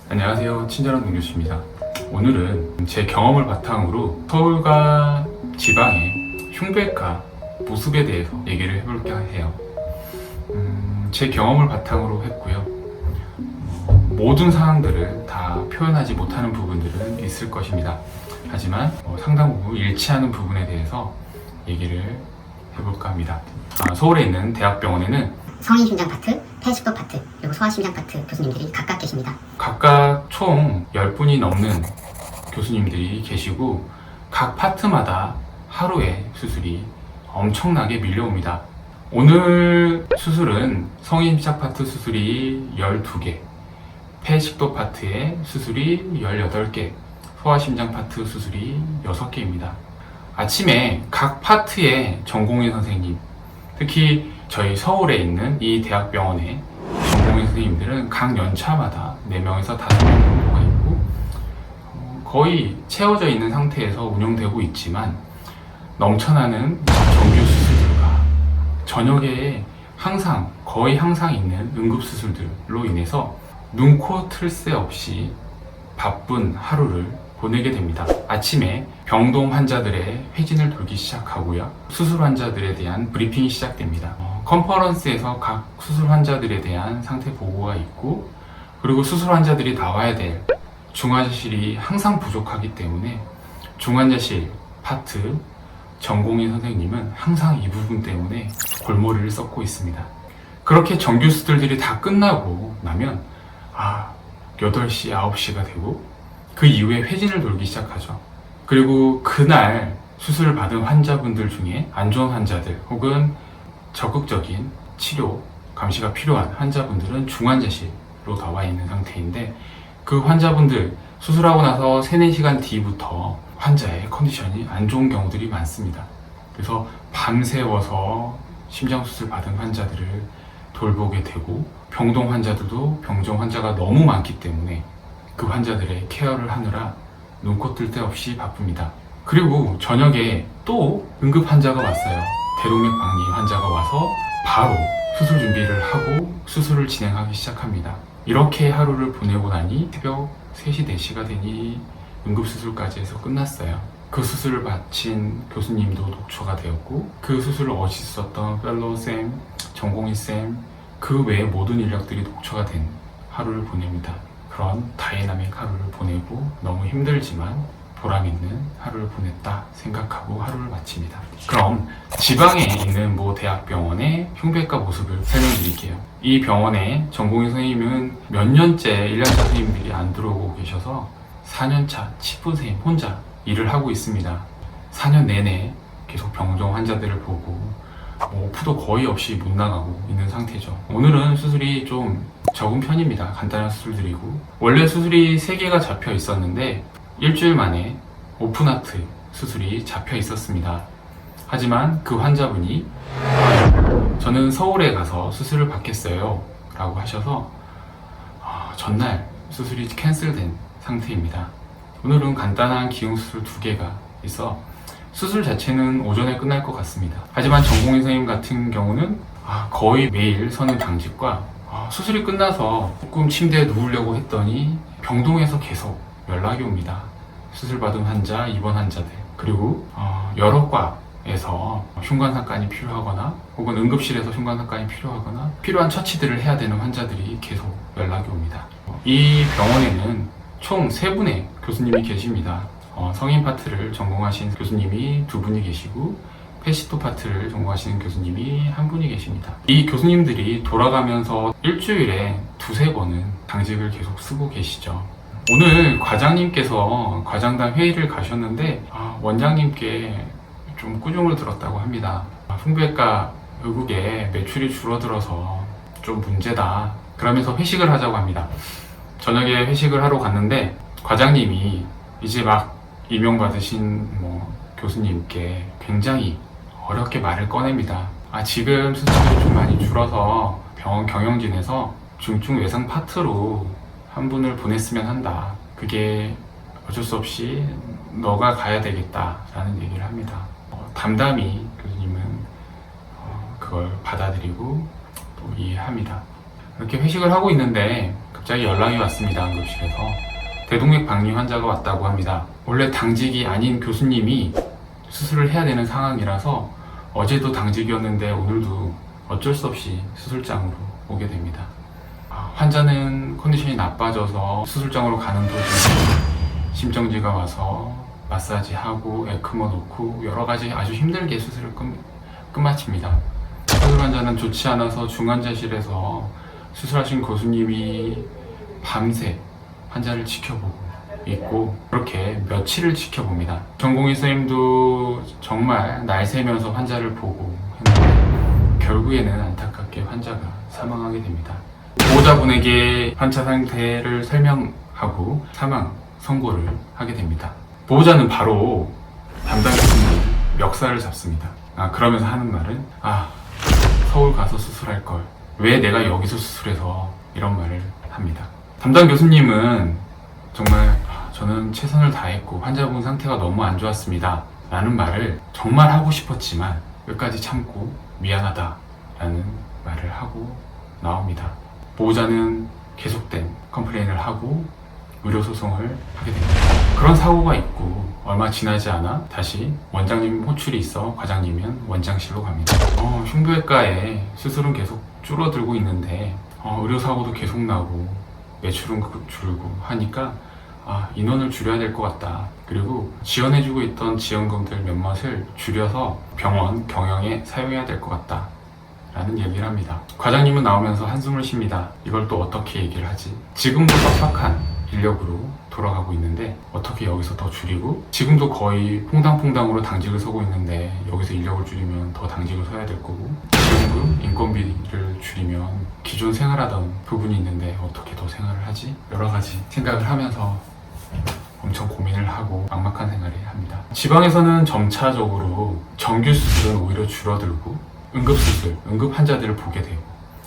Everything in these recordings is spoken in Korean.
안녕하세요. 친절한 동교수입니다. 오늘은 제 경험을 바탕으로 서울과 지방의 흉부외과 모습에 대해서 얘기를 해볼까 해요. 제 경험을 바탕으로 했고요. 모든 상황들을 다 표현하지 못하는 부분들은 있을 것입니다. 하지만 상당 부분 일치하는 부분에 대해서 얘기를 해볼까 합니다. 서울에 있는 대학병원에는 성인심장 파트, 폐식도 파트, 그리고 소아심장 파트 교수님들이 각각 계십니다. 각각 총 10분이 넘는 교수님들이 계시고 각 파트마다 하루에 수술이 엄청나게 밀려옵니다. 오늘 수술은 성인심장 파트 수술이 12개, 폐식도 파트의 수술이 18개, 소아심장 파트 수술이 6개입니다. 아침에 각 파트의 전공의 선생님, 특히 저희 서울에 있는 이 대학병원의 전공의 선생님들은 각 연차마다 4명에서 5명 정도가 있고 거의 채워져 있는 상태에서 운영되고 있지만 넘쳐나는 정규 수술들과 저녁에 거의 항상 있는 응급수술들로 인해서 눈코 틀 새 없이 바쁜 하루를 보내게 됩니다. 아침에 병동 환자들의 회진을 돌기 시작하고요. 수술 환자들에 대한 브리핑이 시작됩니다. 컨퍼런스에서 각 수술 환자들에 대한 상태 보고가 있고, 그리고 수술 환자들이 나와야 될 중환자실이 항상 부족하기 때문에 중환자실 파트 전공의 선생님은 항상 이 부분 때문에 골머리를 썩고 있습니다. 그렇게 정규 수술들이 다 끝나고 나면 8시, 9시가 되고 그 이후에 회진을 돌기 시작하죠. 그리고 그날 수술을 받은 환자분들 중에 안 좋은 환자들 혹은 적극적인 치료, 감시가 필요한 환자분들은 중환자실로 나와 있는 상태인데 그 환자분들 수술하고 나서 3-4시간 뒤부터 환자의 컨디션이 안 좋은 경우들이 많습니다. 그래서 밤새워서 심장수술 받은 환자들을 돌보게 되고 병동 환자들도 병정 환자가 너무 많기 때문에 그 환자들의 케어를 하느라 눈코 뜰 데 없이 바쁩니다. 그리고 저녁에 또 응급 환자가 왔어요. 대동맥 박리 환자가 와서 바로 수술 준비를 하고 수술을 진행하기 시작합니다. 이렇게 하루를 보내고 나니 새벽 3시, 4시가 되니 응급수술까지 해서 끝났어요. 그 수술을 마친 교수님도 녹초가 되었고 그 수술을 어시스트했던 펠로우쌤, 전공의쌤, 그 외의 모든 인력들이 녹초가 된 하루를 보냅니다. 그런 다이나믹 하루를 보내고 너무 힘들지만 보람 있는 하루를 보냈다 생각하고 하루를 마칩니다. 그럼 지방에 있는 모 대학병원의 흉부외과 모습을 설명드릴게요. 이 병원의 전공의 선생님은 몇 년째 1년차 선생님들이 안 들어오고 계셔서 4년차 치부 선생님 혼자 일을 하고 있습니다. 4년 내내 계속 병정 환자들을 보고 오프도 거의 없이 못 나가고 있는 상태죠. 오늘은 수술이 좀 적은 편입니다. 간단한 수술들이고 원래 수술이 3개가 잡혀 있었는데 일주일 만에 오픈하트 수술이 잡혀 있었습니다. 하지만 그 환자분이 저는 서울에 가서 수술을 받겠어요 라고 하셔서 전날 수술이 캔슬된 상태입니다. 오늘은 간단한 기흉수술 2개가 있어 수술 자체는 오전에 끝날 것 같습니다. 하지만 전공의 선생님 같은 경우는 거의 매일 선을 당직과 수술이 끝나서 조금 침대에 누우려고 했더니 병동에서 계속 연락이 옵니다. 수술받은 환자, 입원 환자들, 그리고 여러 과에서 흉관삭관이 필요하거나 혹은 응급실에서 흉관삭관이 필요하거나 필요한 처치들을 해야 되는 환자들이 계속 연락이 옵니다. 이 병원에는 총 3분의 교수님이 계십니다. 성인 파트를 전공하신 교수님이 2분이 계시고 폐식도 파트를 전공하시는 교수님이 1분이 계십니다. 이 교수님들이 돌아가면서 일주일에 2-3번은 당직을 계속 쓰고 계시죠. 오늘 과장님께서 과장단 회의를 가셨는데 원장님께 좀 꾸중을 들었다고 합니다. 흉부외과 의국에 매출이 줄어들어서 좀 문제다. 그러면서 회식을 하자고 합니다. 저녁에 회식을 하러 갔는데 과장님이 이제 막 임용받으신 교수님께 굉장히 어렵게 말을 꺼냅니다. 지금 수치들이 좀 많이 줄어서 병원 경영진에서 중증 외상 파트로 1분을 보냈으면 한다. 그게 어쩔 수 없이 너가 가야 되겠다 라는 얘기를 합니다. 담담히 교수님은 그걸 받아들이고 또 이해합니다. 이렇게 회식을 하고 있는데 갑자기 연락이 왔습니다. 응급실에서 대동맥 박리 환자가 왔다고 합니다. 원래 당직이 아닌 교수님이 수술을 해야 되는 상황이라서 어제도 당직이었는데 오늘도 어쩔 수 없이 수술장으로 오게 됩니다. 환자는 컨디션이 나빠져서 수술장으로 가는 도중에 심정지가 와서 마사지하고 에크모 놓고 여러가지 아주 힘들게 수술을 끝마칩니다. 수술 환자는 좋지 않아서 중환자실에서 수술하신 교수님이 밤새 환자를 지켜보고 있고 그렇게 며칠을 지켜봅니다. 전공의 선생님도 정말 날 새면서 환자를 보고 했는데 결국에는 안타깝게 환자가 사망하게 됩니다. 보호자분에게 환자 상태를 설명하고 사망 선고를 하게 됩니다. 보호자는 바로 담당 교수님 멱살을 잡습니다. 그러면서 하는 말은 서울 가서 수술할 걸 왜 내가 여기서 수술해서 이런 말을 합니다. 담당 교수님은 정말 저는 최선을 다했고 환자분 상태가 너무 안 좋았습니다 라는 말을 정말 하고 싶었지만 끝까지 참고 미안하다 라는 말을 하고 나옵니다. 보호자는 계속된 컴플레인을 하고 의료소송을 하게 됩니다. 그런 사고가 있고 얼마 지나지 않아 다시 원장님 호출이 있어 과장님은 원장실로 갑니다. 흉부외과에 수술은 계속 줄어들고 있는데 의료사고도 계속 나고 매출은 줄고 하니까 인원을 줄여야 될 것 같다. 그리고 지원해주고 있던 지원금들 몇몇을 줄여서 병원 경영에 사용해야 될 것 같다 라는 얘기를 합니다. 과장님은 나오면서 한숨을 쉽니다. 이걸 또 어떻게 얘기를 하지? 지금도 빡빡한 인력으로 돌아가고 있는데 어떻게 여기서 더 줄이고 지금도 거의 퐁당퐁당으로 당직을 서고 있는데 여기서 인력을 줄이면 더 당직을 서야 될 거고 지원금, 인건비를 줄이면 기존 생활하던 부분이 있는데 어떻게 더 생활을 하지? 여러 가지 생각을 하면서 엄청 고민을 하고 막막한 생활을 합니다. 지방에서는 점차적으로 정규 수술은 오히려 줄어들고 응급수술, 응급 환자들을 보게 되고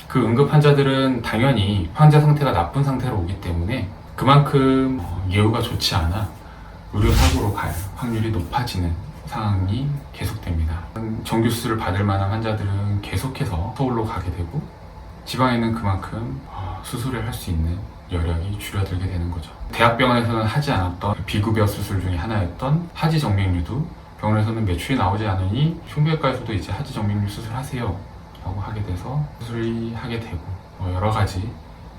그 응급 환자들은 당연히 환자 상태가 나쁜 상태로 오기 때문에 그만큼 예후가 좋지 않아 의료사고로 갈 확률이 높아지는 상황이 계속됩니다. 정규 수술을 받을 만한 환자들은 계속해서 서울로 가게 되고 지방에는 그만큼 수술을 할 수 있는 여력이 줄어들게 되는 거죠. 대학병원에서는 하지 않았던 비급여 수술 중에 하나였던 하지 정맥류도 병원에서는 매출이 나오지 않으니 흉부외과에서도 이제 하지 정맥류 수술하세요 라고 하게 돼서 수술이 하게 되고 여러 가지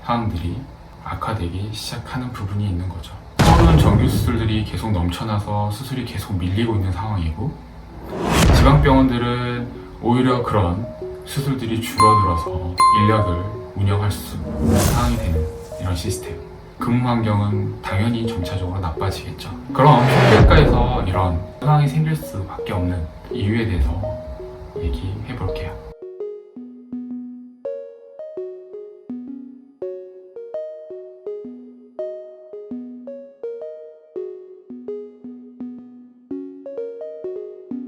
상황들이 악화되기 시작하는 부분이 있는 거죠. 서울은 정규 수술들이 계속 넘쳐나서 수술이 계속 밀리고 있는 상황이고 지방병원들은 오히려 그런 수술들이 줄어들어서 인력을 운영할 수 있는 상황이 되는 이런 시스템. 근무 환경은 당연히 점차적으로 나빠지겠죠. 그럼 흉부외과에서 이런 상황이 생길 수밖에 없는 이유에 대해서 얘기해 볼게요.